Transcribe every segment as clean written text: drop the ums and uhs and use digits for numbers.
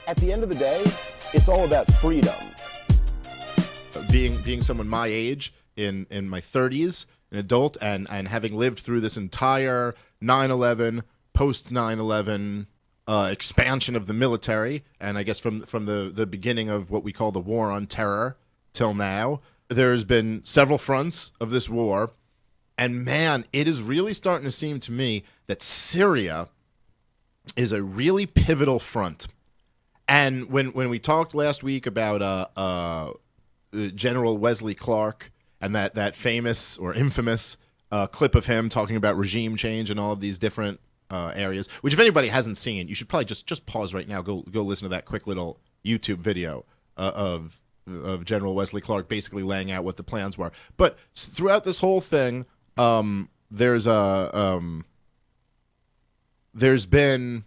At the end of the day, it's all about freedom. Being someone my age in my 30s, an adult, and having lived through this entire 9/11, post 9/11 expansion of the military, and I guess from the beginning of what we call the war on terror till now, there's been several fronts of this war, and man, it is really starting to seem to me that Syria is a really pivotal front. And when we talked last week about General Wesley Clark and that famous or infamous clip of him talking about regime change and all of these different areas, which if anybody hasn't seen, you should probably just pause right now, go listen to that quick little YouTube video of General Wesley Clark basically laying out what the plans were. But throughout this whole thing, there's been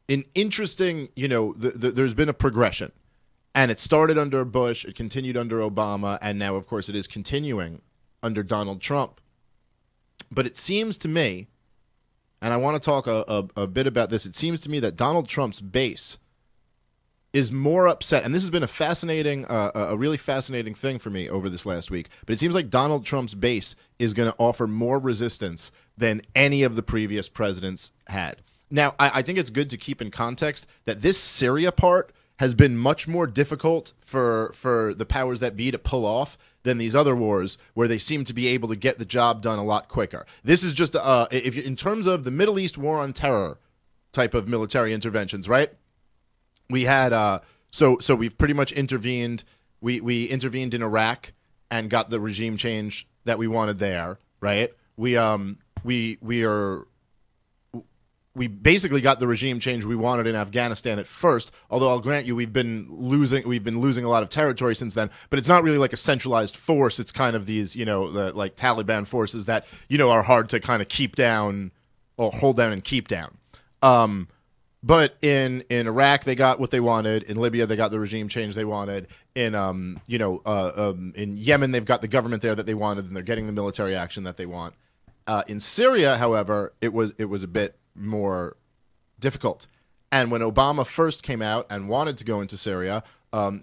an interesting, there's been a progression. And it started under Bush, it continued under Obama, and now, of course, it is continuing under Donald Trump. But it seems to me, and I want to talk a bit about this, it seems to me that Donald Trump's base is more upset, and this has been a really fascinating thing for me over this last week, but it seems like Donald Trump's base is going to offer more resistance than any of the previous presidents had. Now, I think it's good to keep in context that this Syria part has been much more difficult for the powers that be to pull off than these other wars where they seem to be able to get the job done a lot quicker. This is just, in terms of the Middle East war on terror type of military interventions, right? We had, so we've pretty much intervened. We intervened in Iraq and got the regime change that we wanted there, right? We basically got the regime change we wanted in Afghanistan at first, although I'll grant you we've been losing a lot of territory since then, but it's not really like a centralized force. It's kind of these, like Taliban forces that, are hard to kind of keep down or hold down and keep down. But in Iraq, they got what they wanted. In Libya, they got the regime change they wanted. In Yemen, they've got the government there that they wanted, and they're getting the military action that they want. In Syria, however, it was a bit more difficult. And when Obama first came out and wanted to go into Syria,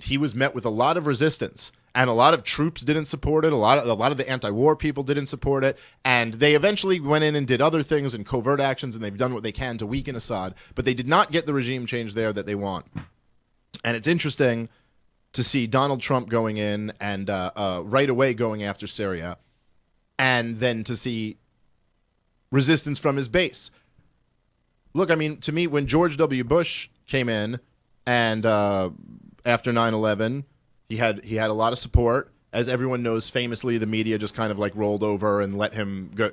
he was met with a lot of resistance, and a lot of troops didn't support it. A lot of the anti-war people didn't support it, and they eventually went in and did other things and covert actions, and they've done what they can to weaken Assad, but they did not get the regime change there that they want. And it's interesting to see Donald Trump going in and right away going after Syria, and then to see resistance from his base. Look, I mean, to me, when George W. Bush came in and after 9/11, he had a lot of support. As everyone knows, famously, the media just kind of like rolled over and let him go,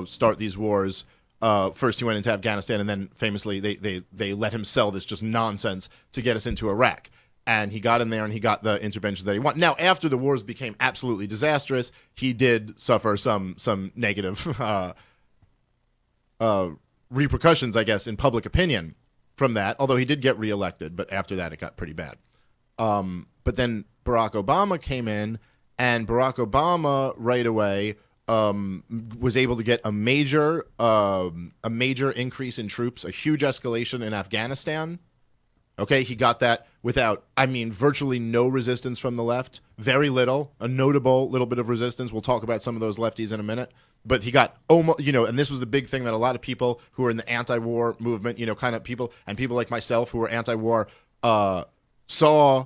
start these wars. First, he went into Afghanistan, and then famously, they let him sell this just nonsense to get us into Iraq. And he got in there and he got the interventions that he wanted. Now, after the wars became absolutely disastrous, he did suffer some negative repercussions, I guess, in public opinion from that, although he did get reelected, but after that it got pretty bad. But then Barack Obama came in, and Barack Obama right away was able to get a major increase in troops, a huge escalation in Afghanistan. Okay, he got that without, virtually no resistance from the left, very little, a notable little bit of resistance. We'll talk about some of those lefties in a minute. But he got almost, and this was the big thing that a lot of people who are in the anti-war movement, kind of people, and people like myself who are anti-war, saw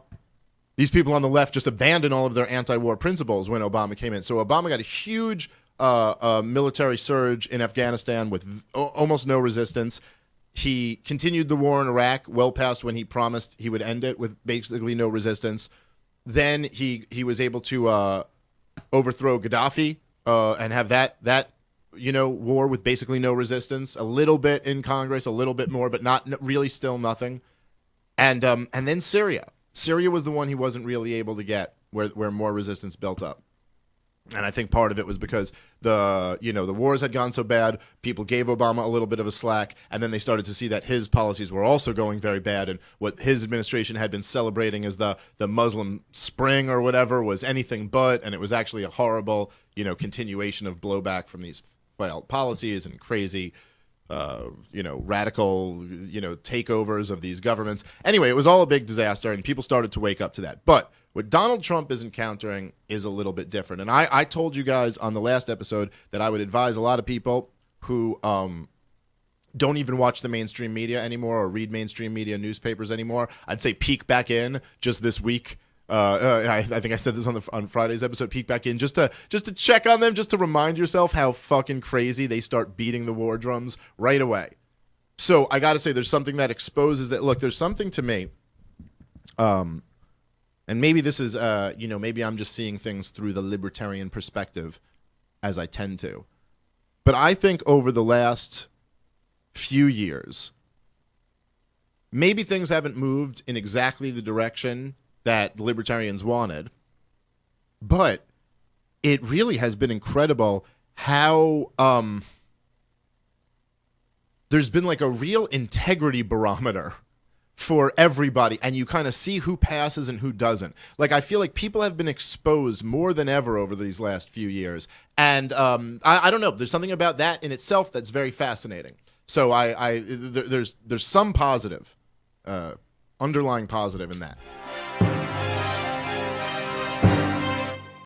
these people on the left just abandon all of their anti-war principles when Obama came in. So Obama got a huge military surge in Afghanistan with almost no resistance. He continued the war in Iraq well past when he promised he would end it with basically no resistance. Then he was able to overthrow Gaddafi and have that war with basically no resistance. A little bit in Congress, a little bit more, but not really, still nothing. And then Syria. Syria was the one he wasn't really able to get, where more resistance built up. And I think part of it was because the wars had gone so bad, people gave Obama a little bit of a slack, and then they started to see that his policies were also going very bad, and what his administration had been celebrating as the Muslim Spring or whatever was anything but, and it was actually a horrible, continuation of blowback from these failed policies and crazy radical, takeovers of these governments. Anyway, it was all a big disaster, and people started to wake up to that. But what Donald Trump is encountering is a little bit different. And I told you guys on the last episode that I would advise a lot of people who don't even watch the mainstream media anymore or read mainstream media newspapers anymore. I'd say peek back in just this week. I think I said this on Friday's episode. Peek back in just to check on them, just to remind yourself how fucking crazy they start beating the war drums right away. So I got to say, there's something that exposes that. Look, there's something to me, and maybe this is maybe I'm just seeing things through the libertarian perspective, as I tend to. But I think over the last few years, maybe things haven't moved in exactly the direction that the libertarians wanted, but it really has been incredible how there's been like a real integrity barometer for everybody, and you kind of see who passes and who doesn't. Like, I feel like people have been exposed more than ever over these last few years, and I don't know, there's something about that in itself that's very fascinating. So there's some positive, underlying positive in that.